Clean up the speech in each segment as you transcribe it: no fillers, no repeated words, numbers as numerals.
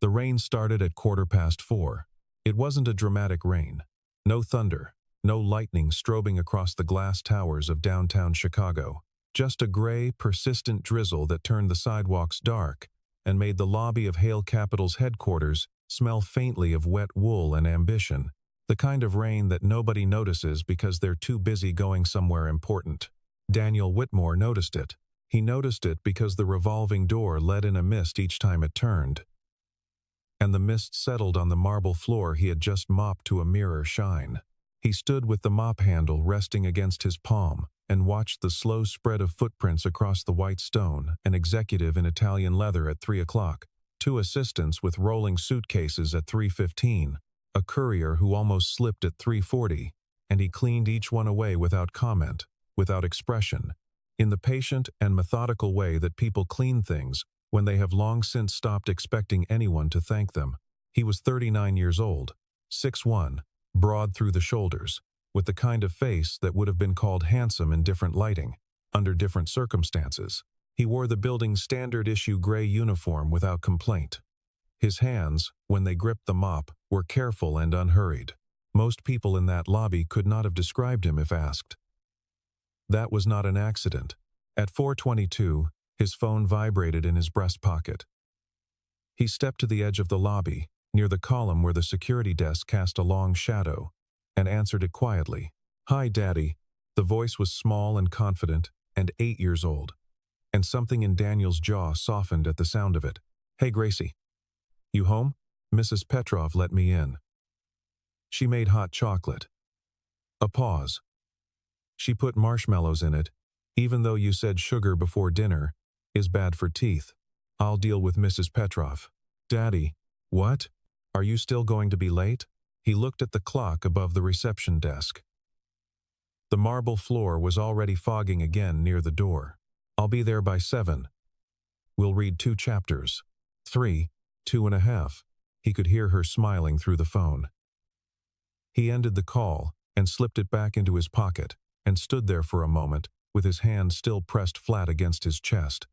The rain started at 4:15. It wasn't a dramatic rain. No thunder, no lightning strobing across the glass towers of downtown Chicago. Just a gray, persistent drizzle that turned the sidewalks dark and made the lobby of Hale Capital's headquarters smell faintly of wet wool and ambition, the kind of rain that nobody notices because they're too busy going somewhere important. Daniel Whitmore noticed it. He noticed it because the revolving door let in a mist each time it turned, and the mist settled on the marble floor he had just mopped to a mirror shine. He stood with the mop handle resting against his palm and watched the slow spread of footprints across the white stone, an executive in Italian leather at 3 o'clock, two assistants with rolling suitcases at 3:15, a courier who almost slipped at 3:40, and he cleaned each one away without comment, without expression, in the patient and methodical way that people clean things when they have long since stopped expecting anyone to thank them. He was 39 years old, 6'1", broad through the shoulders, with the kind of face that would have been called handsome in different lighting, under different circumstances. He wore the building's standard-issue gray uniform without complaint. His hands, when they gripped the mop, were careful and unhurried. Most people in that lobby could not have described him if asked. That was not an accident. At 4:22, his phone vibrated in his breast pocket. He stepped to the edge of the lobby, near the column where the security desk cast a long shadow, and answered it quietly. "Hi, Daddy." The voice was small and confident, and 8 years old, and something in Daniel's jaw softened at the sound of it. "Hey, Gracie. You home? Mrs. Petrov let me in. She made hot chocolate." A pause. "She put marshmallows in it, even though you said sugar before dinner is bad for teeth. I'll deal with Mrs. Petrov." "Daddy." "What? Are you still going to be late?" He looked at the clock above the reception desk. The marble floor was already fogging again near the door. "I'll be there by 7. We'll read 2 chapters. 3, 2.5. He could hear her smiling through the phone. He ended the call and slipped it back into his pocket and stood there for a moment with his hand still pressed flat against his chest,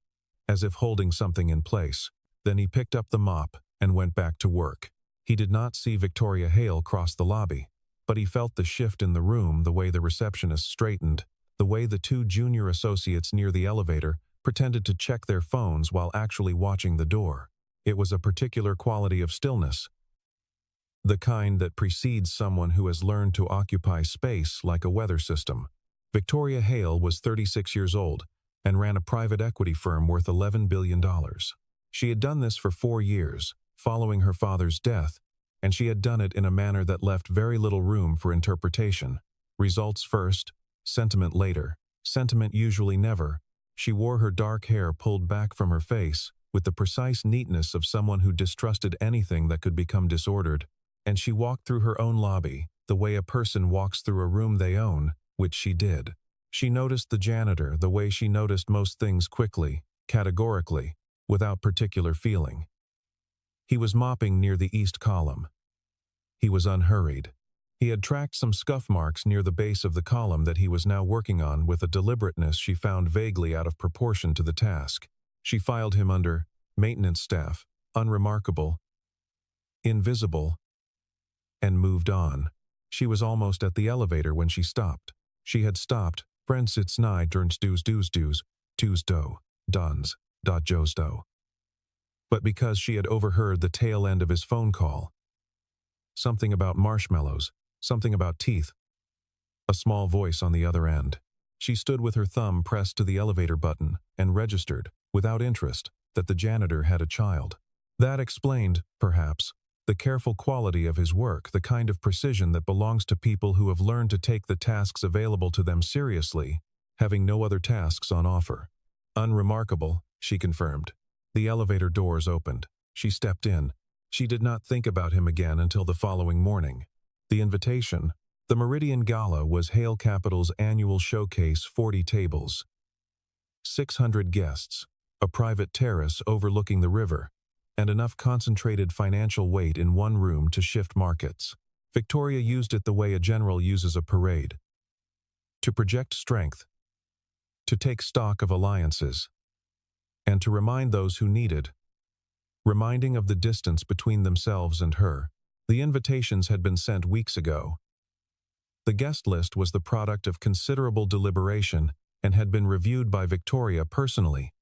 as if holding something in place. Then he picked up the mop and went back to work. He did not see Victoria Hale cross the lobby, but he felt the shift in the room, the way the receptionist straightened, the way the 2 junior associates near the elevator pretended to check their phones while actually watching the door. It was a particular quality of stillness, the kind that precedes someone who has learned to occupy space like a weather system. Victoria Hale was 36 years old and ran a private equity firm worth $11 billion. She had done this for 4 years, following her father's death, and she had done it in a manner that left very little room for interpretation. Results first, sentiment later. Sentiment usually never. She wore her dark hair pulled back from her face, with the precise neatness of someone who distrusted anything that could become disordered, and she walked through her own lobby, the way a person walks through a room they own, which she did. She noticed the janitor the way she noticed most things, quickly, categorically, without particular feeling. He was mopping near the east column. He was unhurried. He had tracked some scuff marks near the base of the column that he was now working on with a deliberateness she found vaguely out of proportion to the task. She filed him under maintenance staff, unremarkable, invisible, and moved on. She was almost at the elevator when she stopped. She had stopped. "Friend sits nigh turns doos do, dons, dot joes do." But because she had overheard the tail end of his phone call. Something about marshmallows, something about teeth. A small voice on the other end. She stood with her thumb pressed to the elevator button and registered, without interest, that the janitor had a child. That explained, perhaps, the careful quality of his work, the kind of precision that belongs to people who have learned to take the tasks available to them seriously, having no other tasks on offer. "Unremarkable," she confirmed. The elevator doors opened. She stepped in. She did not think about him again until the following morning. The invitation, the Meridian Gala, was Hale Capital's annual showcase, 40 tables, 600 guests, a private terrace overlooking the river, and enough concentrated financial weight in one room to shift markets. Victoria used it the way a general uses a parade. To project strength, to take stock of alliances, and to remind those who needed reminding of the distance between themselves and her. The invitations had been sent weeks ago. The guest list was the product of considerable deliberation and had been reviewed by Victoria personally.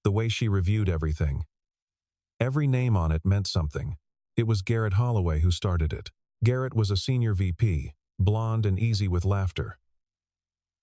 The way she reviewed everything. Every name on it meant something. It was Garrett Holloway who started it. Garrett was a senior VP, blonde and easy with laughter.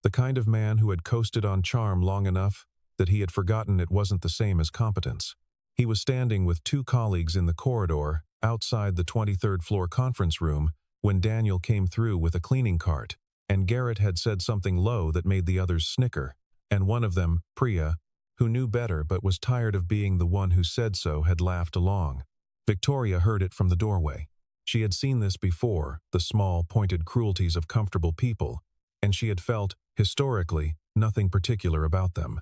The kind of man who had coasted on charm long enough that he had forgotten it wasn't the same as competence. He was standing with two colleagues in the corridor outside the 23rd floor conference room when Daniel came through with a cleaning cart, and Garrett had said something low that made the others snicker, and one of them, Priya, who knew better but was tired of being the one who said so, had laughed along. Victoria heard it from the doorway. She had seen this before, the small, pointed cruelties of comfortable people, and she had felt, historically, nothing particular about them.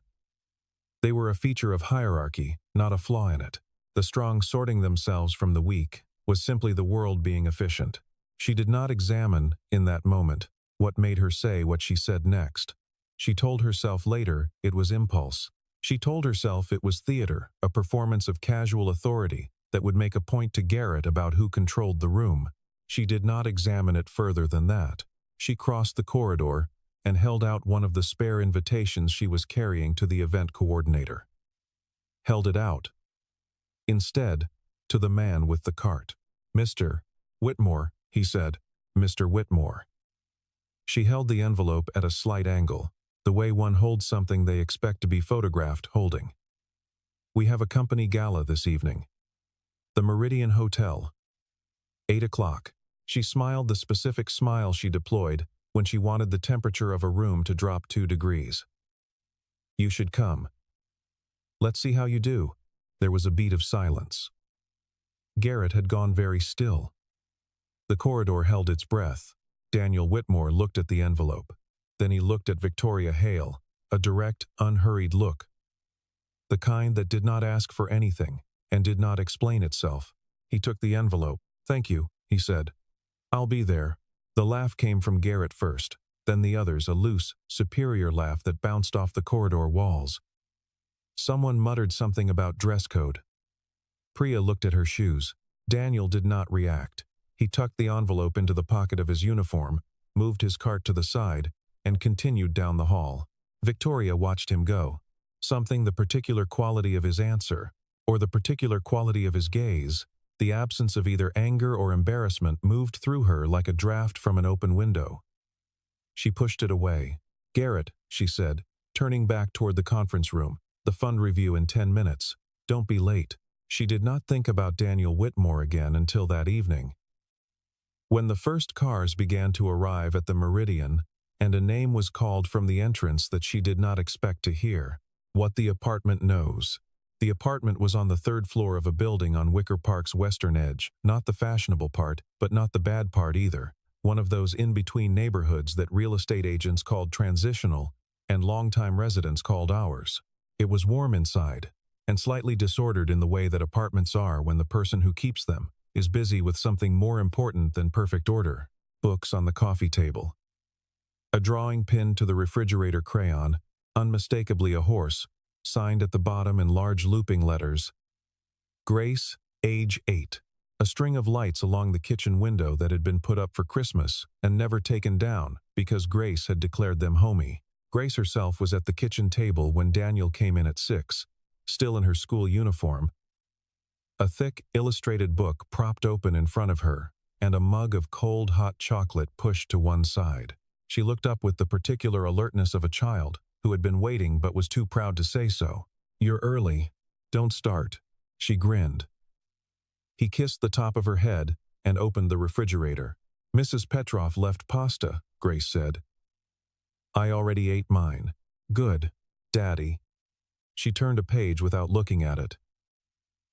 They were a feature of hierarchy, not a flaw in it. The strong sorting themselves from the weak was simply the world being efficient. She did not examine, in that moment, what made her say what she said next. She told herself later it was impulse. She told herself it was theater, a performance of casual authority that would make a point to Garrett about who controlled the room. She did not examine it further than that. She crossed the corridor and held out one of the spare invitations she was carrying to the event coordinator. Held it out. Instead, to the man with the cart. "Mr. Whitmore," he said. "Mr. Whitmore." She held the envelope at a slight angle, the way one holds something they expect to be photographed holding. "We have a company gala this evening. The Meridian Hotel. 8 o'clock. She smiled the specific smile she deployed when she wanted the temperature of a room to drop 2 degrees. "You should come." "Let's see how you do." There was a beat of silence. Garrett had gone very still. The corridor held its breath. Daniel Whitmore looked at the envelope. Then he looked at Victoria Hale, a direct, unhurried look. The kind that did not ask for anything and did not explain itself. He took the envelope. "Thank you," he said. "I'll be there." The laugh came from Garrett first, then the others, a loose, superior laugh that bounced off the corridor walls. Someone muttered something about dress code. Priya looked at her shoes. Daniel did not react. He tucked the envelope into the pocket of his uniform, moved his cart to the side, and continued down the hall. Victoria watched him go. Something, the particular quality of his answer, or the particular quality of his gaze, the absence of either anger or embarrassment, moved through her like a draft from an open window. She pushed it away. "Garrett," she said, turning back toward the conference room, "the fund review in 10 minutes. Don't be late." She did not think about Daniel Whitmore again until that evening. When the first cars began to arrive at the Meridian, and a name was called from the entrance that she did not expect to hear. "What the apartment knows." The apartment was on the 3rd floor of a building on Wicker Park's western edge, not the fashionable part, but not the bad part either, one of those in-between neighborhoods that real estate agents called transitional and longtime residents called ours. It was warm inside, and slightly disordered in the way that apartments are when the person who keeps them is busy with something more important than perfect order. Books on the coffee table. A drawing pinned to the refrigerator crayon, unmistakably a horse, signed at the bottom in large looping letters. Grace, age 8. A string of lights along the kitchen window that had been put up for Christmas and never taken down because Grace had declared them homey. Grace herself was at the kitchen table when Daniel came in at 6, still in her school uniform. A thick, illustrated book propped open in front of her, and a mug of cold, hot chocolate pushed to one side. She looked up with the particular alertness of a child who had been waiting but was too proud to say so. "You're early. Don't start." She grinned. He kissed the top of her head and opened the refrigerator. "Mrs. Petrov left pasta," Grace said. "I already ate mine." "Good, Daddy." She turned a page without looking at it.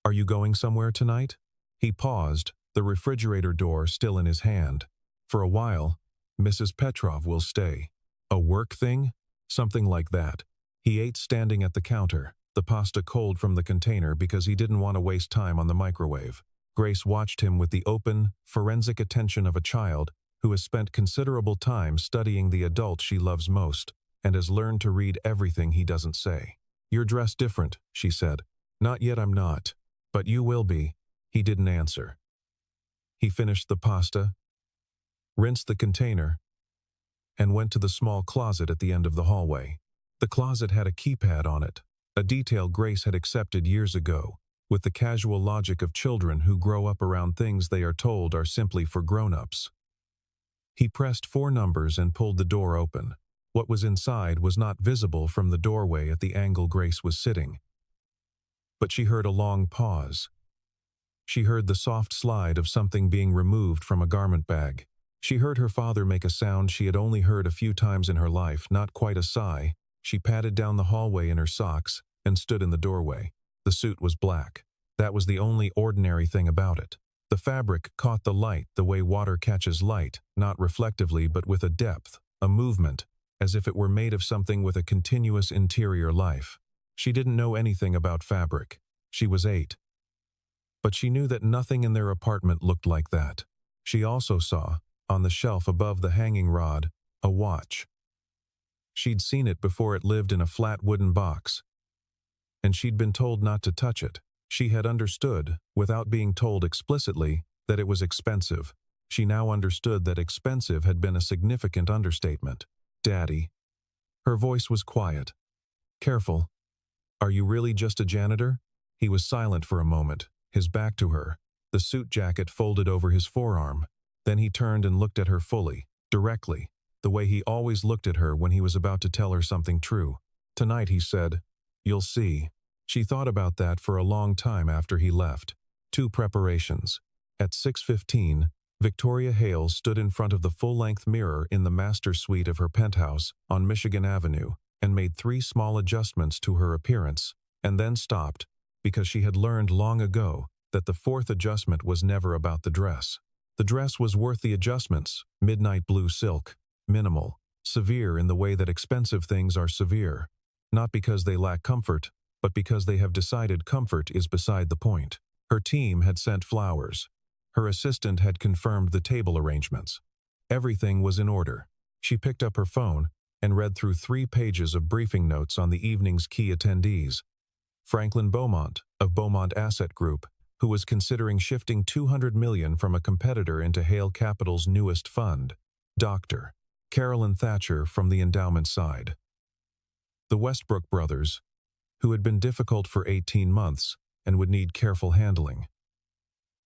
"Are you going somewhere tonight?" He paused, the refrigerator door still in his hand. "For a while, Mrs. Petrov will stay." "A work thing?" "Something like that." He ate standing at the counter, the pasta cold from the container because he didn't want to waste time on the microwave. Grace watched him with the open, forensic attention of a child who has spent considerable time studying the adult she loves most and has learned to read everything he doesn't say. "You're dressed different," she said. "Not yet, I'm not." But you will be. He didn't answer. He finished the pasta, rinsed the container, and went to the small closet at the end of the hallway. The closet had a keypad on it, a detail Grace had accepted years ago, with the casual logic of children who grow up around things they are told are simply for grown-ups. He pressed 4 numbers and pulled the door open. What was inside was not visible from the doorway at the angle Grace was sitting. But she heard a long pause. She heard the soft slide of something being removed from a garment bag. She heard her father make a sound she had only heard a few times in her life, not quite a sigh. She padded down the hallway in her socks and stood in the doorway. The suit was black. That was the only ordinary thing about it. The fabric caught the light the way water catches light, not reflectively but with a depth, a movement, as if it were made of something with a continuous interior life. She didn't know anything about fabric. She was 8. But she knew that nothing in their apartment looked like that. She also saw, on the shelf above the hanging rod, a watch. She'd seen it before it lived in a flat wooden box. And she'd been told not to touch it. She had understood, without being told explicitly, that it was expensive. She now understood that expensive had been a significant understatement. Daddy. Her voice was quiet. Careful. Are you really just a janitor? He was silent for a moment, his back to her, the suit jacket folded over his forearm. Then he turned and looked at her fully, directly, the way he always looked at her when he was about to tell her something true. Tonight, he said, you'll see. She thought about that for a long time after he left. 2 preparations. At 6:15, Victoria Hale stood in front of the full-length mirror in the master suite of her penthouse on Michigan Avenue and made 3 small adjustments to her appearance, and then stopped, because she had learned long ago that the 4th adjustment was never about the dress. The dress was worth the adjustments, midnight blue silk, minimal, severe in the way that expensive things are severe, not because they lack comfort, but because they have decided comfort is beside the point. Her team had sent flowers. Her assistant had confirmed the table arrangements. Everything was in order. She picked up her phone and read through 3 pages of briefing notes on the evening's key attendees. Franklin Beaumont, of Beaumont Asset Group, who was considering shifting $200 million from a competitor into Hale Capital's newest fund. Dr. Carolyn Thatcher from the endowment side. The Westbrook brothers, who had been difficult for 18 months and would need careful handling.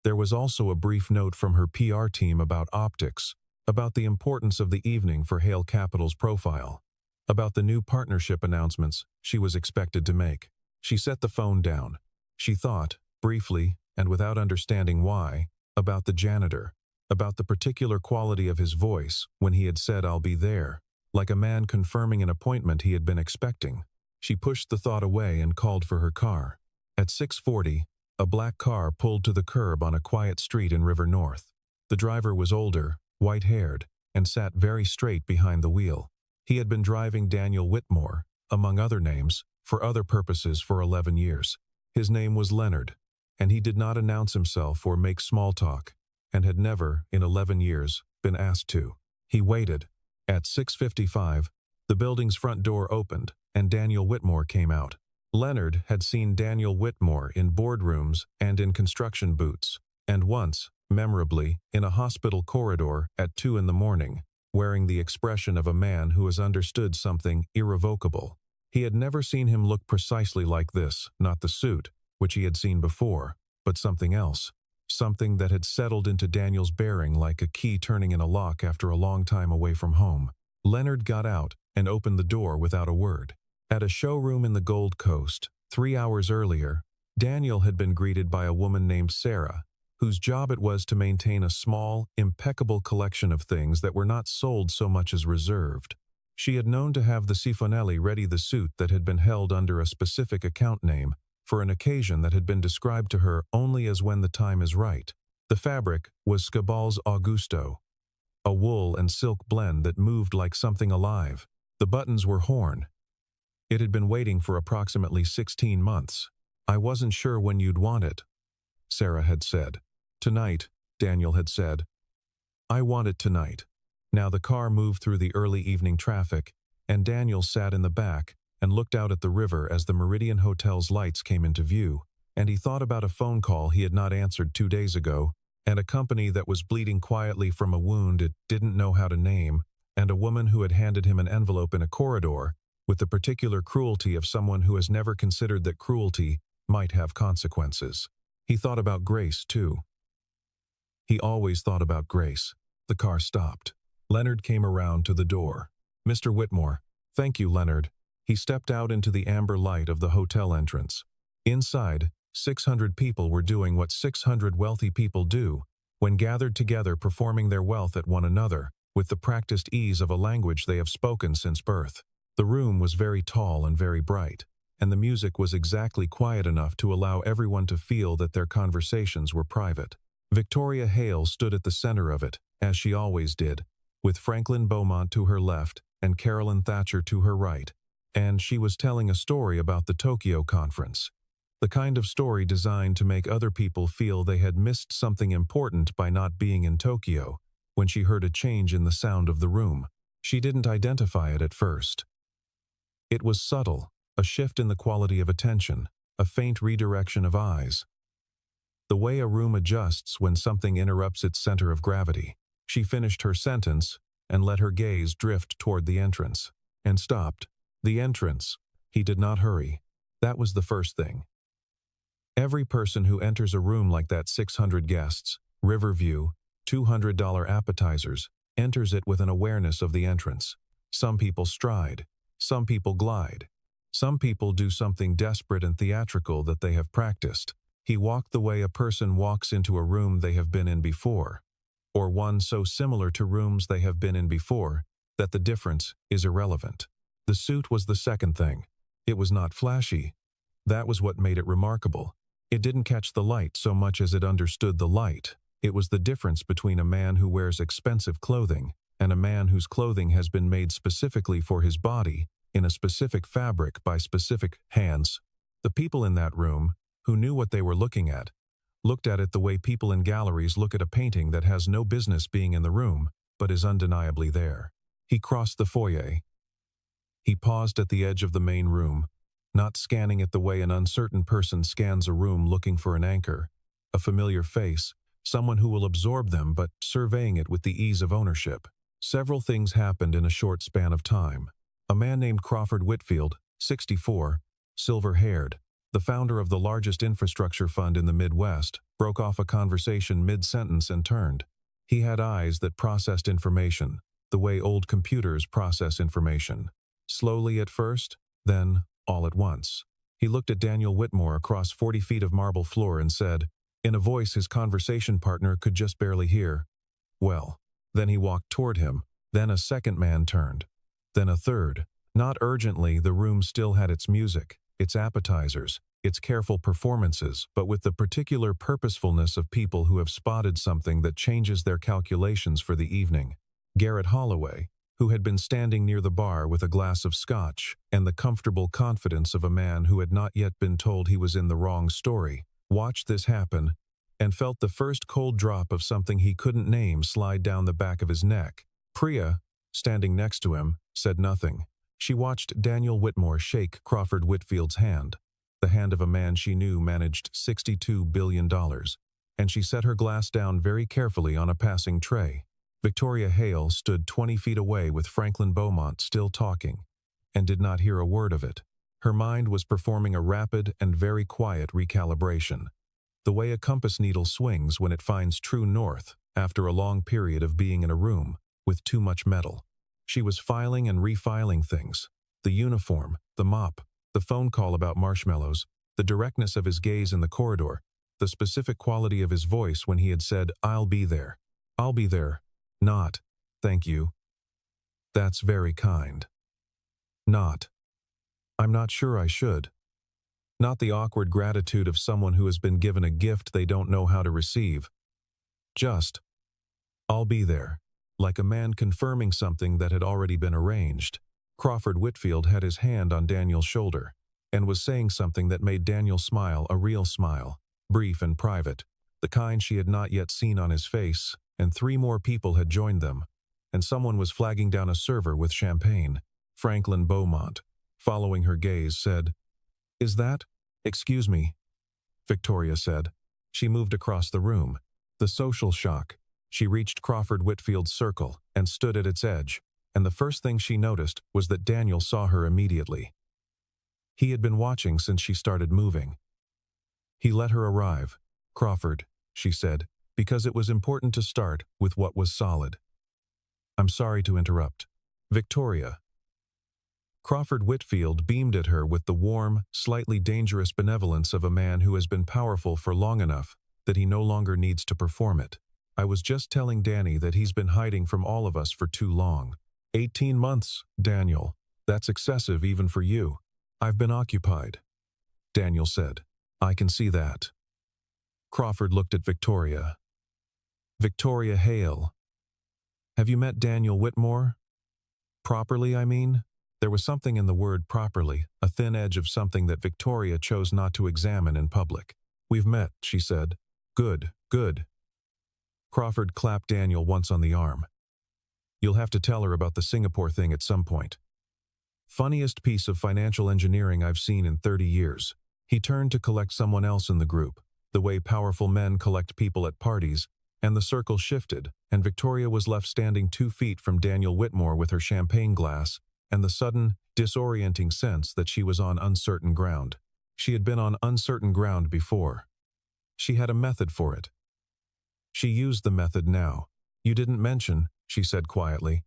There was also a brief note from her PR team about optics, about the importance of the evening for Hale Capital's profile, about the new partnership announcements she was expected to make. She set the phone down. She thought, briefly and without understanding why, about the janitor, about the particular quality of his voice when he had said, "I'll be there," like a man confirming an appointment he had been expecting. She pushed the thought away and called for her car. At 6:40, a black car pulled to the curb on a quiet street in River North. The driver was older, white-haired, and sat very straight behind the wheel. He had been driving Daniel Whitmore, among other names, for other purposes for 11 years. His name was Leonard, and he did not announce himself or make small talk, and had never, in 11 years, been asked to. He waited. At 6:55, the building's front door opened, and Daniel Whitmore came out. Leonard had seen Daniel Whitmore in boardrooms and in construction boots, and once, memorably, in a hospital corridor at 2 in the morning, wearing the expression of a man who has understood something irrevocable. He had never seen him look precisely like this, not the suit, which he had seen before, but something else, something that had settled into Daniel's bearing like a key turning in a lock after a long time away from home. Leonard got out and opened the door without a word. At a showroom in the Gold Coast, 3 hours earlier, Daniel had been greeted by a woman named Sarah, whose job it was to maintain a small, impeccable collection of things that were not sold so much as reserved. She had known to have the Sifonelli ready the suit that had been held under a specific account name for an occasion that had been described to her only as when the time is right. The fabric was Scabal's Augusto, a wool and silk blend that moved like something alive. The buttons were horn. It had been waiting for approximately 16 months. "I wasn't sure when you'd want it," Sarah had said. "Tonight," Daniel had said. "I want it tonight." Now the car moved through the early evening traffic, and Daniel sat in the back and looked out at the river as the Meridian Hotel's lights came into view. and he thought about a phone call he had not answered 2 days ago, and a company that was bleeding quietly from a wound it didn't know how to name, and a woman who had handed him an envelope in a corridor, with the particular cruelty of someone who has never considered that cruelty might have consequences. He thought about Grace, too. He always thought about Grace. The car stopped. Leonard came around to the door. "Mr. Whitmore." "Thank you, Leonard." He stepped out into the amber light of the hotel entrance. Inside, 600 people were doing what 600 wealthy people do, when gathered together performing their wealth at one another, with the practiced ease of a language they have spoken since birth. The room was very tall and very bright, and the music was exactly quiet enough to allow everyone to feel that their conversations were private. Victoria Hale stood at the center of it, as she always did, with Franklin Beaumont to her left and Carolyn Thatcher to her right, and she was telling a story about the Tokyo conference. The kind of story designed to make other people feel they had missed something important by not being in Tokyo, when she heard a change in the sound of the room. She didn't identify it at first. It was subtle, a shift in the quality of attention, a faint redirection of eyes. The way a room adjusts when something interrupts its center of gravity. She finished her sentence and let her gaze drift toward the entrance, and stopped. The entrance. He did not hurry. That was the first thing. Every person who enters a room like that, 600 guests, Riverview, $200 appetizers, enters it with an awareness of the entrance. Some people stride. Some people glide. Some people do something desperate and theatrical that they have practiced. He walked the way a person walks into a room they have been in before, or one so similar to rooms they have been in before that the difference is irrelevant. The suit was the second thing. It was not flashy. That was what made it remarkable. It didn't catch the light so much as it understood the light. It was the difference between a man who wears expensive clothing and a man whose clothing has been made specifically for his body, in a specific fabric by specific hands. The people in that room, who knew what they were looking at, looked at it the way people in galleries look at a painting that has no business being in the room, but is undeniably there. He crossed the foyer. He paused at the edge of the main room, not scanning it the way an uncertain person scans a room looking for an anchor, a familiar face, someone who will absorb them, but surveying it with the ease of ownership. Several things happened in a short span of time. A man named Crawford Whitfield, 64, silver-haired, the founder of the largest infrastructure fund in the Midwest, broke off a conversation mid-sentence and turned. He had eyes that processed information, the way old computers process information. Slowly at first, then all at once. He looked at Daniel Whitmore across 40 feet of marble floor and said, in a voice his conversation partner could just barely hear, "Well." Then he walked toward him. Then a second man turned. Then a third. Not urgently, the room still had its music, its appetizers, its careful performances, but with the particular purposefulness of people who have spotted something that changes their calculations for the evening. Garrett Holloway, who had been standing near the bar with a glass of scotch and the comfortable confidence of a man who had not yet been told he was in the wrong story, watched this happen and felt the first cold drop of something he couldn't name slide down the back of his neck. Priya, standing next to him, said nothing. She watched Daniel Whitmore shake Crawford Whitfield's hand, the hand of a man she knew managed $62 billion, and she set her glass down very carefully on a passing tray. Victoria Hale stood 20 feet away with Franklin Beaumont still talking, and did not hear a word of it. Her mind was performing a rapid and very quiet recalibration, the way a compass needle swings when it finds true north after a long period of being in a room with too much metal. She was filing and refiling things. The uniform, the mop, the phone call about marshmallows, the directness of his gaze in the corridor, the specific quality of his voice when he had said, "I'll be there." "I'll be there." Not, "Thank you." "That's very kind." Not, "I'm not sure I should." Not the awkward gratitude of someone who has been given a gift they don't know how to receive. Just, "I'll be there," like a man confirming something that had already been arranged. Crawford Whitfield had his hand on Daniel's shoulder, and was saying something that made Daniel smile, a real smile, brief and private, the kind she had not yet seen on his face, and 3 more people had joined them, and someone was flagging down a server with champagne. Franklin Beaumont, following her gaze, said, "Is that? Excuse me." Victoria said. She moved across the room. The social shock. She reached Crawford Whitfield's circle and stood at its edge, and the first thing she noticed was that Daniel saw her immediately. He had been watching since she started moving. He let her arrive. "Crawford," she said, because it was important to start with what was solid. "I'm sorry to interrupt." "Victoria." Crawford Whitfield beamed at her with the warm, slightly dangerous benevolence of a man who has been powerful for long enough that he no longer needs to perform it. "I was just telling Danny that he's been hiding from all of us for too long." 18 months, Daniel. That's excessive even for you." "I've been occupied," Daniel said. "I can see that." Crawford looked at Victoria. "Victoria Hale. Have you met Daniel Whitmore? Properly, I mean?" There was something in the word properly, a thin edge of something that Victoria chose not to examine in public. "We've met," she said. "Good, good." Crawford clapped Daniel once on the arm. "You'll have to tell her about the Singapore thing at some point." "Funniest piece of financial engineering I've seen in 30 years. He turned to collect someone else in the group, the way powerful men collect people at parties, and the circle shifted, and Victoria was left standing 2 feet from Daniel Whitmore with her champagne glass, and the sudden, disorienting sense that she was on uncertain ground. She had been on uncertain ground before. She had a method for it. She used the method now. "You didn't mention," she said quietly,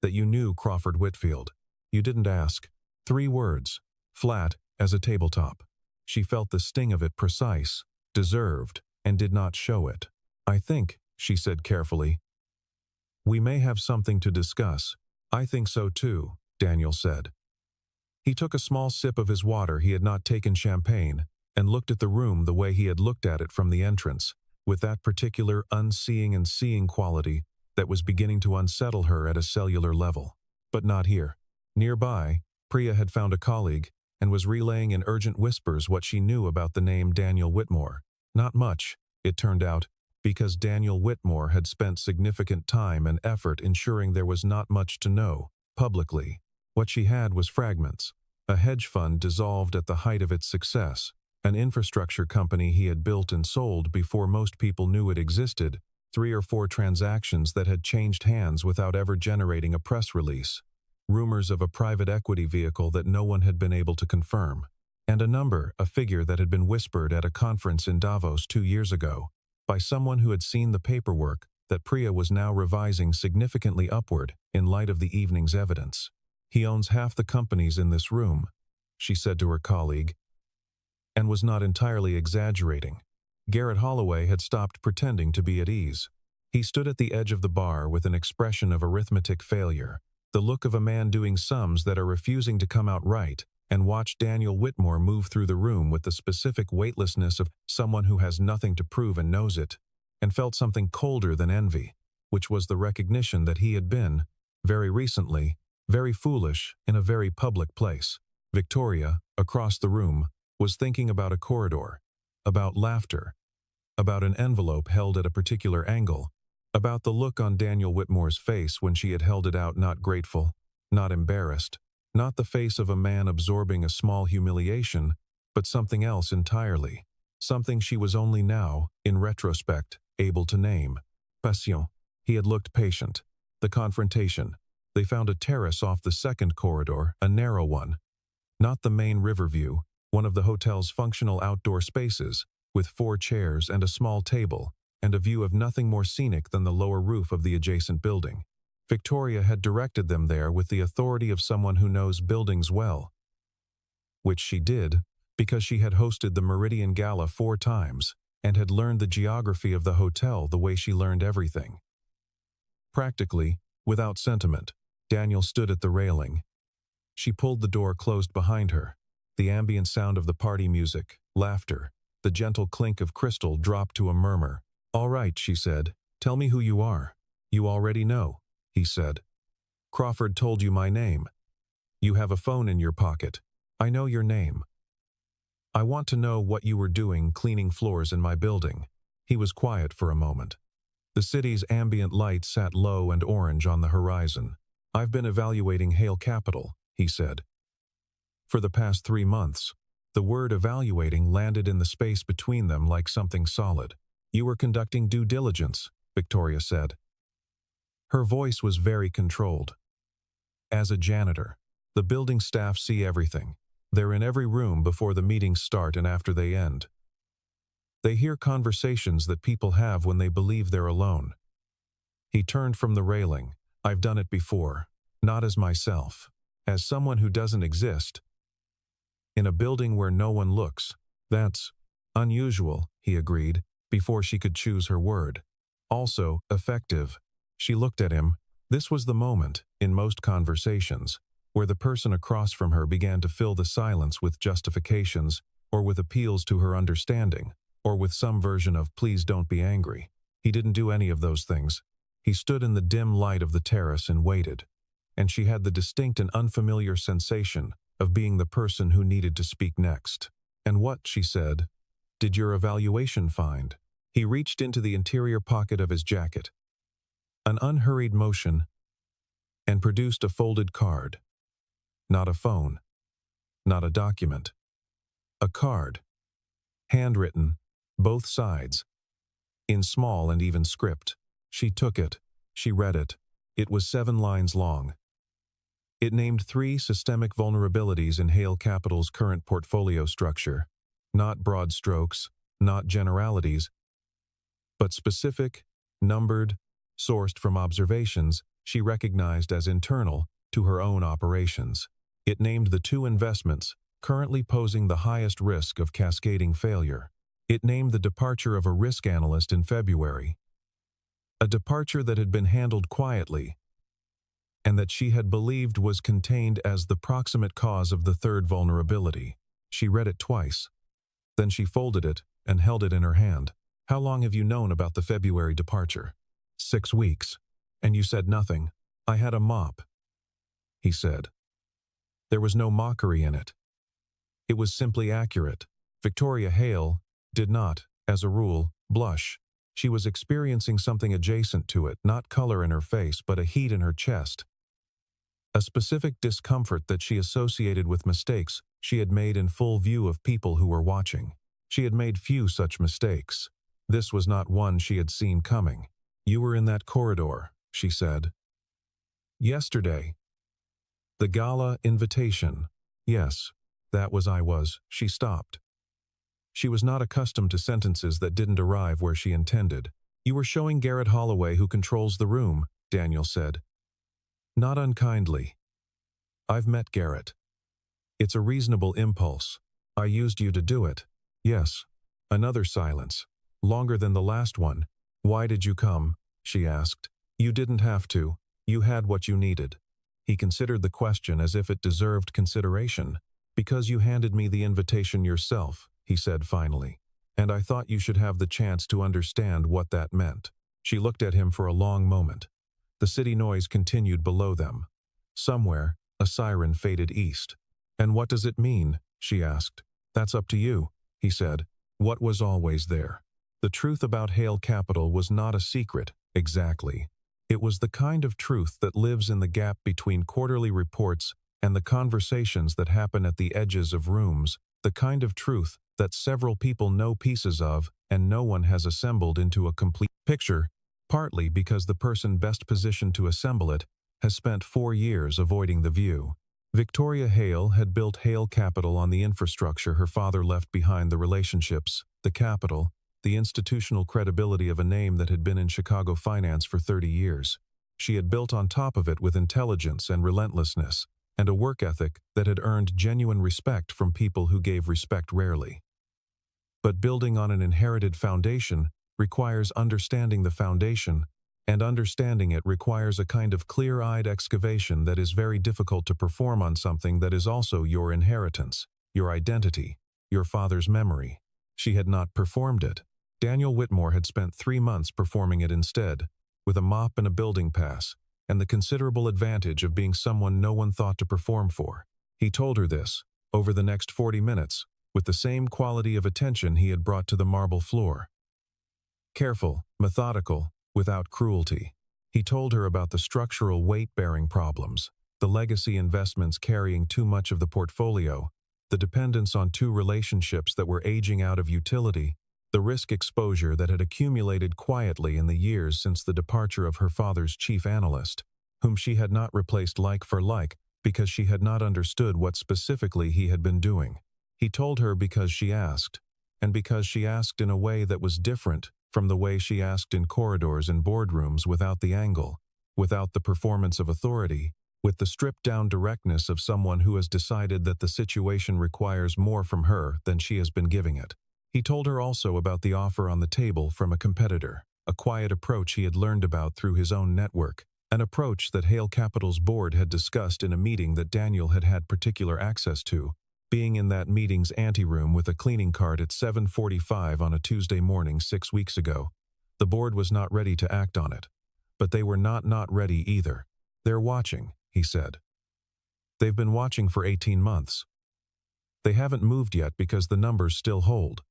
"that you knew Crawford Whitfield. You didn't ask." 3 words, flat as a tabletop. She felt the sting of it, precise, deserved, and did not show it. "I think," she said carefully, "we may have something to discuss." "I think so too," Daniel said. He took a small sip of his water. He had not taken champagne, and looked at the room the way he had looked at it from the entrance, with that particular unseeing and seeing quality that was beginning to unsettle her at a cellular level. But not here. Nearby, Priya had found a colleague, and was relaying in urgent whispers what she knew about the name Daniel Whitmore. Not much, it turned out, because Daniel Whitmore had spent significant time and effort ensuring there was not much to know, publicly. What she had was fragments. A hedge fund dissolved at the height of its success, an infrastructure company he had built and sold before most people knew it existed, 3 or 4 transactions that had changed hands without ever generating a press release, rumors of a private equity vehicle that no one had been able to confirm, and a figure that had been whispered at a conference in Davos 2 years ago, by someone who had seen the paperwork that Priya was now revising significantly upward in light of the evening's evidence. "He owns half the companies in this room," she said to her colleague, and was not entirely exaggerating. Garrett Holloway had stopped pretending to be at ease. He stood at the edge of the bar with an expression of arithmetic failure, the look of a man doing sums that are refusing to come out right, and watched Daniel Whitmore move through the room with the specific weightlessness of someone who has nothing to prove and knows it, and felt something colder than envy, which was the recognition that he had been, very recently, very foolish in a very public place. Victoria, across the room, was thinking about a corridor, about laughter, about an envelope held at a particular angle, about the look on Daniel Whitmore's face when she had held it out, not grateful, not embarrassed, not the face of a man absorbing a small humiliation, but something else entirely, something she was only now, in retrospect, able to name. Passion. He had looked patient. The confrontation. They found a terrace off the second corridor, a narrow one. Not the main river view, one of the hotel's functional outdoor spaces, with 4 chairs and a small table, and a view of nothing more scenic than the lower roof of the adjacent building. Victoria had directed them there with the authority of someone who knows buildings well, which she did, because she had hosted the Meridian Gala 4 times, and had learned the geography of the hotel the way she learned everything. Practically, without sentiment, Daniel stood at the railing. She pulled the door closed behind her. The ambient sound of the party music, laughter, the gentle clink of crystal dropped to a murmur. "All right," she said. "Tell me who you are." "You already know," he said. "Crawford told you my name. You have a phone in your pocket. I know your name. I want to know what you were doing cleaning floors in my building." He was quiet for a moment. The city's ambient light sat low and orange on the horizon. "I've been evaluating Hale Capital," he said. "For the past 3 months. The word evaluating landed in the space between them like something solid. "You were conducting due diligence," Victoria said. Her voice was very controlled. "As a janitor, the building staff see everything. They're in every room before the meetings start and after they end. They hear conversations that people have when they believe they're alone." He turned from the railing. "I've done it before. Not as myself. As someone who doesn't exist. In a building where no one looks. That's unusual," he agreed, before she could choose her word. "Also, effective." She looked at him. This was the moment, in most conversations, where the person across from her began to fill the silence with justifications, or with appeals to her understanding, or with some version of "please don't be angry." He didn't do any of those things. He stood in the dim light of the terrace and waited, and she had the distinct and unfamiliar sensation of being the person who needed to speak next. "And what," she said, "did your evaluation find?" He reached into the interior pocket of his jacket, an unhurried motion, and produced a folded card. Not a phone. Not a document. A card. Handwritten, both sides, in small and even script. She took it. She read it. It was 7 lines long. It named 3 systemic vulnerabilities in Hale Capital's current portfolio structure. Not broad strokes, not generalities, but specific, numbered, sourced from observations she recognized as internal to her own operations. It named the 2 investments currently posing the highest risk of cascading failure. It named the departure of a risk analyst in February. A departure that had been handled quietly, and that she had believed was contained as the proximate cause of the 3rd vulnerability. She read it twice. Then she folded it and held it in her hand. "How long have you known about the February departure?" 6 weeks. "And you said nothing." "I had a mop," he said. There was no mockery in it. It was simply accurate. Victoria Hale did not, as a rule, blush. She was experiencing something adjacent to it, not color in her face, but a heat in her chest. A specific discomfort that she associated with mistakes she had made in full view of people who were watching. She had made few such mistakes. This was not one she had seen coming. "You were in that corridor," she said. "Yesterday. The Gala invitation." "Yes, that was I was." She stopped. She was not accustomed to sentences that didn't arrive where she intended. "You were showing Garrett Holloway who controls the room," Daniel said. "Not unkindly. I've met Garrett. It's a reasonable impulse. I used you to do it." "Yes." Another silence, longer than the last one. "Why did you come?" she asked. "You didn't have to. You had what you needed." He considered the question as if it deserved consideration. "Because you handed me the invitation yourself," he said finally. "And I thought you should have the chance to understand what that meant." She looked at him for a long moment. The city noise continued below them. Somewhere, a siren faded east. "And what does it mean?" she asked. "That's up to you," he said. "What was always there?" The truth about Hale Capital was not a secret, exactly. It was the kind of truth that lives in the gap between quarterly reports and the conversations that happen at the edges of rooms, the kind of truth that several people know pieces of and no one has assembled into a complete picture, partly because the person best positioned to assemble it has spent 4 years avoiding the view. Victoria Hale had built Hale Capital on the infrastructure her father left behind, the relationships, the capital, the institutional credibility of a name that had been in Chicago finance for 30 years. She had built on top of it with intelligence and relentlessness, and a work ethic that had earned genuine respect from people who gave respect rarely. But building on an inherited foundation requires understanding the foundation, and understanding it requires a kind of clear-eyed excavation that is very difficult to perform on something that is also your inheritance, your identity, your father's memory. She had not performed it. Daniel Whitmore had spent 3 months performing it instead, with a mop and a building pass, and the considerable advantage of being someone no one thought to perform for. He told her this, over the next 40 minutes, with the same quality of attention he had brought to the marble floor. Careful, methodical, without cruelty. He told her about the structural weight-bearing problems, the legacy investments carrying too much of the portfolio, the dependence on two relationships that were aging out of utility, the risk exposure that had accumulated quietly in the years since the departure of her father's chief analyst, whom she had not replaced like for like because she had not understood what specifically he had been doing. He told her because she asked, and because she asked in a way that was different from the way she asked in corridors and boardrooms, without the angle, without the performance of authority, with the stripped-down directness of someone who has decided that the situation requires more from her than she has been giving it. He told her also about the offer on the table from a competitor, a quiet approach he had learned about through his own network, an approach that Hale Capital's board had discussed in a meeting that Daniel had had particular access to, being in that meeting's anteroom with a cleaning cart at 7:45 on a Tuesday morning 6 weeks ago. The board was not ready to act on it. But they were not ready either. "They're watching," he said. "They've been watching for 18 months. They haven't moved yet because the numbers still hold.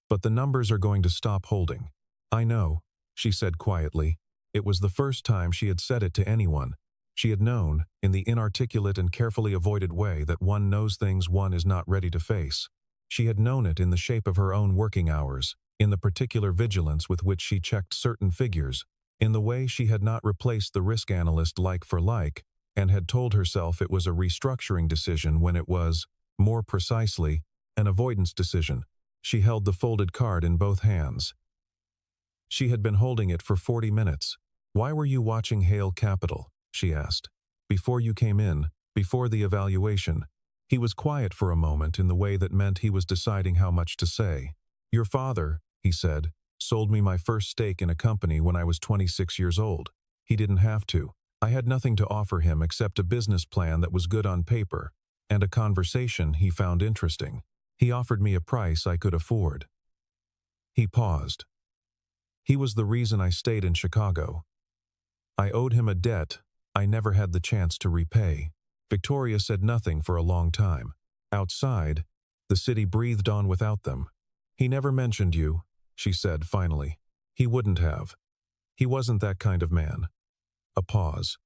But the numbers are going to stop holding." "I know," she said quietly. It was the first time she had said it to anyone. She had known, in the inarticulate and carefully avoided way that one knows things one is not ready to face. She had known it in the shape of her own working hours, in the particular vigilance with which she checked certain figures, in the way she had not replaced the risk analyst like for like, and had told herself it was a restructuring decision when it was, more precisely, an avoidance decision. She held the folded card in both hands. She had been holding it for 40 minutes. "Why were you watching Hale Capital?" she asked. "Before you came in, before the evaluation." He was quiet for a moment in the way that meant he was deciding how much to say. "Your father," he said, "sold me my first stake in a company when I was 26 years old. He didn't have to. I had nothing to offer him except a business plan that was good on paper, and a conversation he found interesting. He offered me a price I could afford." He paused. "He was the reason I stayed in Chicago. I owed him a debt I never had the chance to repay." Victoria said nothing for a long time. Outside, the city breathed on without them. "He never mentioned you," she said finally. "He wouldn't have. He wasn't that kind of man." A pause.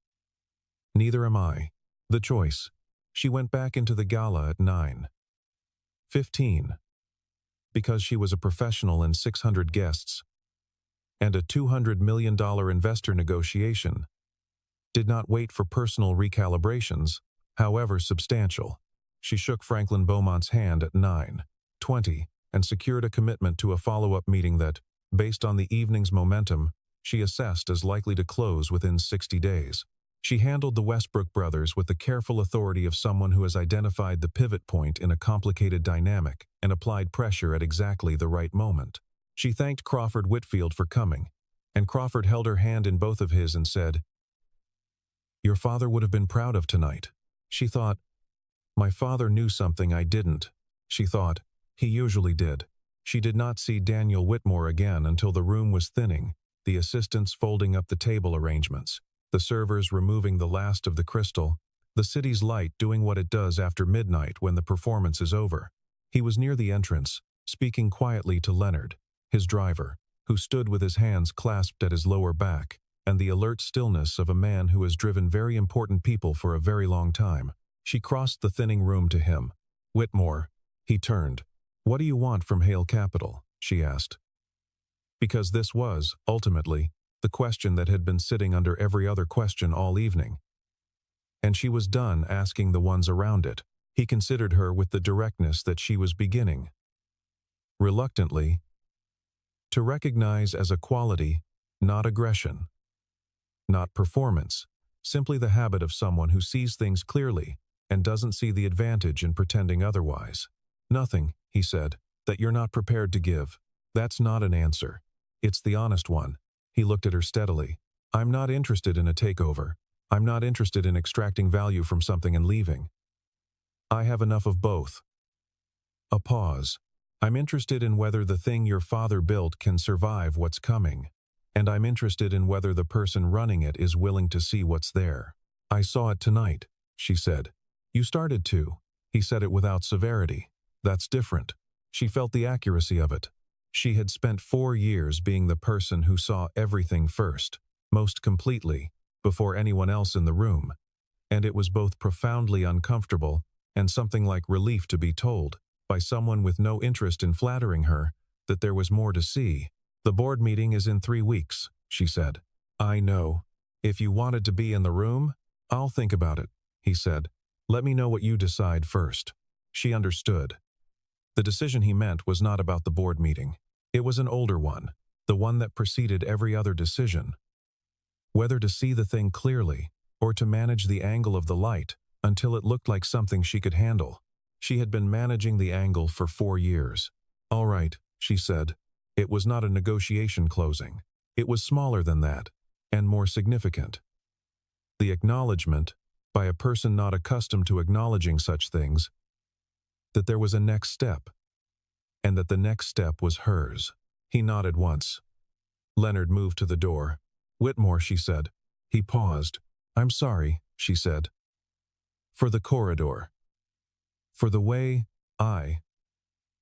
"Neither am I. The choice." She went back into the gala at 9:15. Because she was a professional and 600 guests, and a $200 million investor negotiation, did not wait for personal recalibrations, however substantial. She shook Franklin Beaumont's hand at 9:20 and secured a commitment to a follow-up meeting that, based on the evening's momentum, she assessed as likely to close within 60 days. She handled the Westbrook brothers with the careful authority of someone who has identified the pivot point in a complicated dynamic and applied pressure at exactly the right moment. She thanked Crawford Whitfield for coming, and Crawford held her hand in both of his and said, "Your father would have been proud of tonight." She thought, "My father knew something I didn't." She thought, "He usually did." She did not see Daniel Whitmore again until the room was thinning, the assistants folding up the table arrangements, the servers removing the last of the crystal, the city's light doing what it does after midnight when the performance is over. He was near the entrance, speaking quietly to Leonard, his driver, who stood with his hands clasped at his lower back, and the alert stillness of a man who has driven very important people for a very long time. She crossed the thinning room to him. "Whitmore." He turned. "What do you want from Hale Capital?" she asked. Because this was, ultimately, the question that had been sitting under every other question all evening. And she was done asking the ones around it. He considered her with the directness that she was beginning, reluctantly, to recognize as a quality, not aggression, not performance, simply the habit of someone who sees things clearly and doesn't see the advantage in pretending otherwise. "Nothing," he said, "that you're not prepared to give. That's not an answer. It's the honest one." He looked at her steadily. "I'm not interested in a takeover. I'm not interested in extracting value from something and leaving. I have enough of both." A pause. "I'm interested in whether the thing your father built can survive what's coming. And I'm interested in whether the person running it is willing to see what's there." "I saw it tonight," she said. "You started to." He said it without severity. "That's different." She felt the accuracy of it. She had spent 4 years being the person who saw everything first, most completely, before anyone else in the room. And it was both profoundly uncomfortable and something like relief to be told, by someone with no interest in flattering her, that there was more to see. "The board meeting is in 3 weeks," she said. "I know. If you wanted to be in the room, I'll think about it," he said. "Let me know what you decide first." She understood. The decision he meant was not about the board meeting. It was an older one, the one that preceded every other decision. Whether to see the thing clearly, or to manage the angle of the light until it looked like something she could handle. She had been managing the angle for 4 years. "All right," she said. It was not a negotiation closing. It was smaller than that, and more significant. The acknowledgement, by a person not accustomed to acknowledging such things, that there was a next step, and that the next step was hers. He nodded once. Leonard moved to the door. "Whitmore," she said. He paused. "I'm sorry," she said. "For the corridor. For the way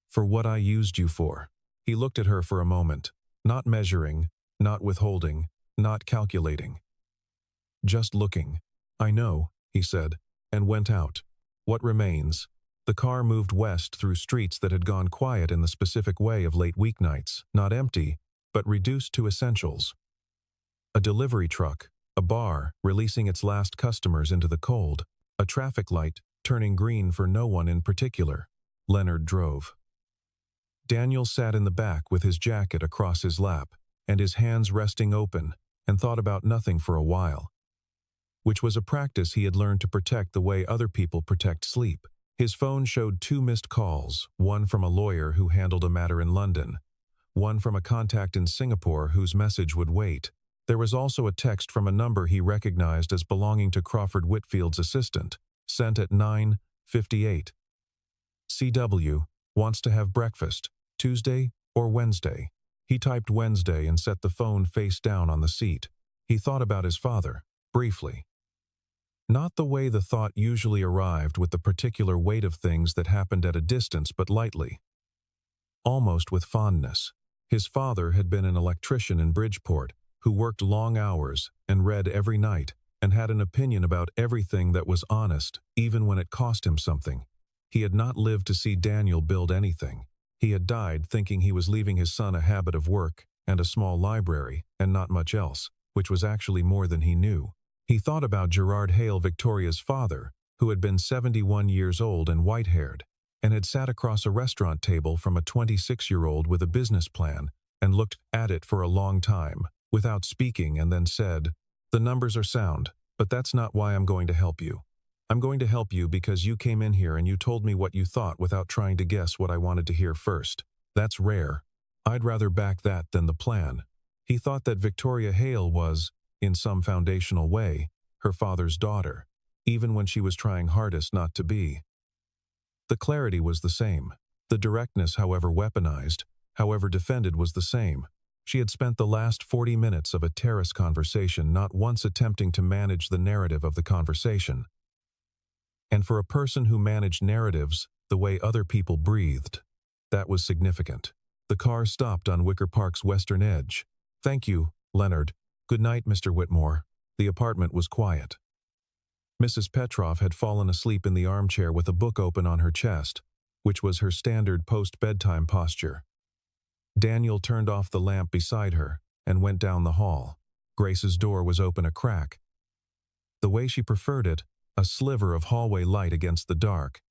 for what I used you for." He looked at her for a moment, not measuring, not withholding, not calculating. Just looking. "I know," he said, and went out. What remains? The car moved west through streets that had gone quiet in the specific way of late weeknights, not empty, but reduced to essentials. A delivery truck, a bar releasing its last customers into the cold, a traffic light turning green for no one in particular. Leonard drove. Daniel sat in the back with his jacket across his lap, and his hands resting open, and thought about nothing for a while. Which was a practice he had learned to protect the way other people protect sleep. His phone showed 2 missed calls, one from a lawyer who handled a matter in London, one from a contact in Singapore whose message would wait. There was also a text from a number he recognized as belonging to Crawford Whitfield's assistant, sent at 9:58. "CW, wants to have breakfast, Tuesday or Wednesday." He typed Wednesday and set the phone face down on the seat. He thought about his father, briefly. Not the way the thought usually arrived, with the particular weight of things that happened at a distance, but lightly. Almost with fondness. His father had been an electrician in Bridgeport, who worked long hours and read every night, and had an opinion about everything that was honest, even when it cost him something. He had not lived to see Daniel build anything. He had died thinking he was leaving his son a habit of work and a small library, and not much else, which was actually more than he knew. He thought about Gerard Hale, Victoria's father, who had been 71 years old and white-haired, and had sat across a restaurant table from a 26-year-old with a business plan, and looked at it for a long time, without speaking, and then said, "The numbers are sound, but that's not why I'm going to help you. I'm going to help you because you came in here and you told me what you thought without trying to guess what I wanted to hear first. That's rare. I'd rather back that than the plan." He thought that Victoria Hale was, in some foundational way, her father's daughter, even when she was trying hardest not to be. The clarity was the same. The directness, however weaponized, however defended, was the same. She had spent the last 40 minutes of a terrace conversation not once attempting to manage the narrative of the conversation. And for a person who managed narratives the way other people breathed, that was significant. The car stopped on Wicker Park's western edge. "Thank you, Leonard. Good night, Mr. Whitmore." The apartment was quiet. Mrs. Petrov had fallen asleep in the armchair with a book open on her chest, which was her standard post-bedtime posture. Daniel turned off the lamp beside her and went down the hall. Grace's door was open a crack. The way she preferred it, a sliver of hallway light against the dark.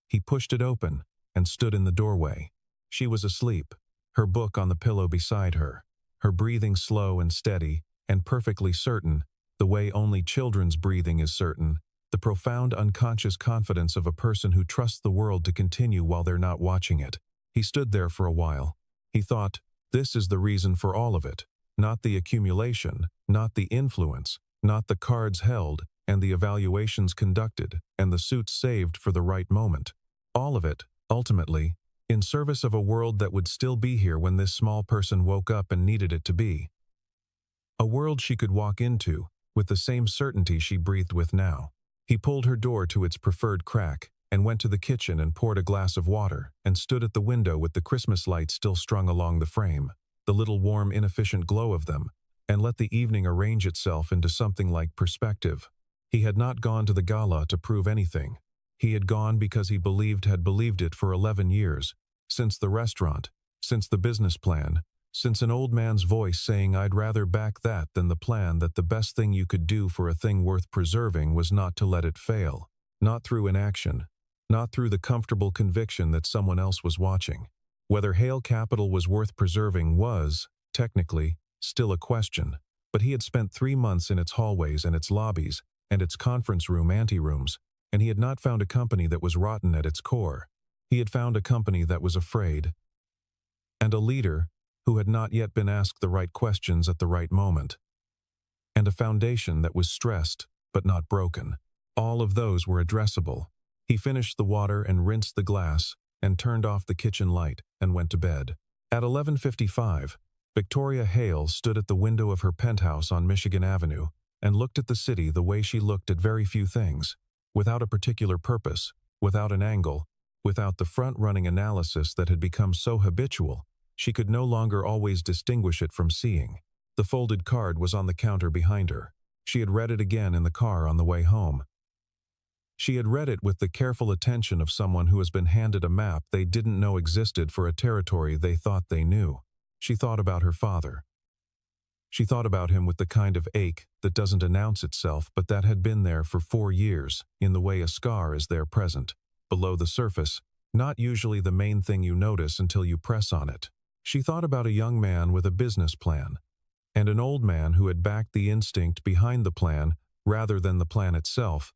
He pushed it open and stood in the doorway. She was asleep, her book on the pillow beside her, her breathing slow and steady and perfectly certain, the way only children's breathing is certain, the profound unconscious confidence of a person who trusts the world to continue while they're not watching it. He stood there for a while. He thought, this is the reason for all of it, not the accumulation, not the influence, not the cards held, and the evaluations conducted, and the suits saved for the right moment. All of it, ultimately, in service of a world that would still be here when this small person woke up and needed it to be. A world she could walk into, with the same certainty she breathed with now. He pulled her door to its preferred crack, and went to the kitchen and poured a glass of water, and stood at the window with the Christmas lights still strung along the frame, the little warm, inefficient glow of them, and let the evening arrange itself into something like perspective. He had not gone to the Gala to prove anything. He had gone because he had believed it for 11 years, since the restaurant, since the business plan, since an old man's voice saying I'd rather back that than the plan that the best thing you could do for a thing worth preserving was not to let it fail. Not through inaction, not through the comfortable conviction that someone else was watching. Whether Hale Capital was worth preserving was, technically, still a question, but he had spent 3 months in its hallways and its lobbies and its conference room anterooms, and he had not found a company that was rotten at its core. He had found a company that was afraid, and a leader who had not yet been asked the right questions at the right moment, and a foundation that was stressed but not broken. All of those were addressable. He finished the water and rinsed the glass and turned off the kitchen light and went to bed. At 11:55, Victoria Hale stood at the window of her penthouse on Michigan Avenue and looked at the city the way she looked at very few things, without a particular purpose, without an angle, without the front-running analysis that had become so habitual, she could no longer always distinguish it from seeing. The folded card was on the counter behind her. She had read it again in the car on the way home. She had read it with the careful attention of someone who has been handed a map they didn't know existed for a territory they thought they knew. She thought about her father. She thought about him with the kind of ache that doesn't announce itself but that had been there for 4 years, in the way a scar is there present, below the surface, not usually the main thing you notice until you press on it. She thought about a young man with a business plan, and an old man who had backed the instinct behind the plan rather than the plan itself,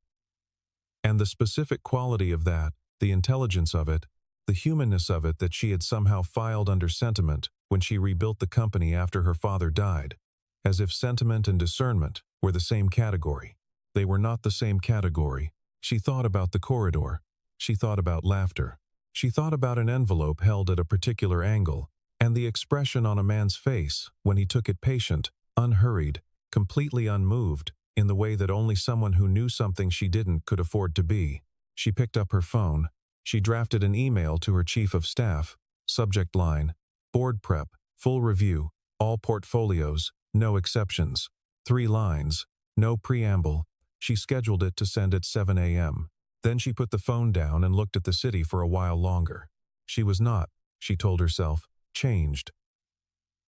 and the specific quality of that, the intelligence of it, the humanness of it that she had somehow filed under sentiment when she rebuilt the company after her father died, as if sentiment and discernment were the same category. They were not the same category. She thought about the corridor. She thought about laughter. She thought about an envelope held at a particular angle, and the expression on a man's face when he took it patient, unhurried, completely unmoved, in the way that only someone who knew something she didn't could afford to be. She picked up her phone. She drafted an email to her chief of staff. Subject line: board prep, full review, all portfolios, no exceptions. 3 lines, no preamble. She scheduled it to send at 7 a.m. Then she put the phone down and looked at the city for a while longer. She was not, she told herself, changed.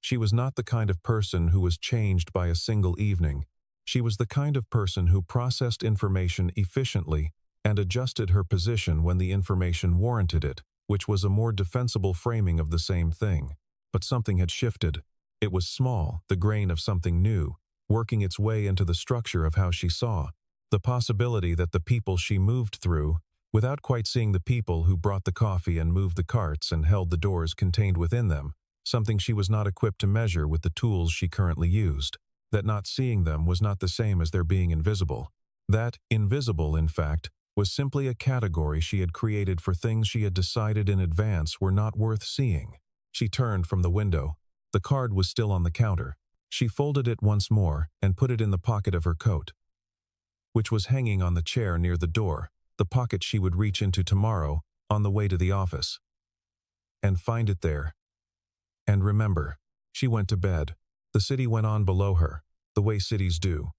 She was not the kind of person who was changed by a single evening. She was the kind of person who processed information efficiently and adjusted her position when the information warranted it, which was a more defensible framing of the same thing. But something had shifted. It was small, the grain of something new, working its way into the structure of how she saw. The possibility that the people she moved through, without quite seeing the people who brought the coffee and moved the carts and held the doors contained within them, something she was not equipped to measure with the tools she currently used. That not seeing them was not the same as their being invisible. That invisible, in fact, was simply a category she had created for things she had decided in advance were not worth seeing. She turned from the window. The card was still on the counter. She folded it once more and put it in the pocket of her coat, which was hanging on the chair near the door, the pocket she would reach into tomorrow on the way to the office. And find it there. And remember, she went to bed. The city went on below her, the way cities do.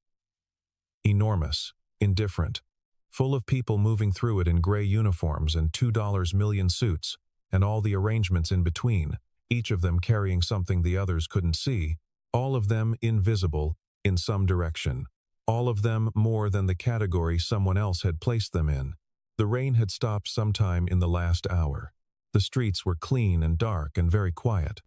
Enormous, indifferent, full of people moving through it in gray uniforms and $2 million suits, and all the arrangements in between, each of them carrying something the others couldn't see, all of them invisible in some direction, all of them more than the category someone else had placed them in. The rain had stopped sometime in the last hour. The streets were clean and dark and very quiet.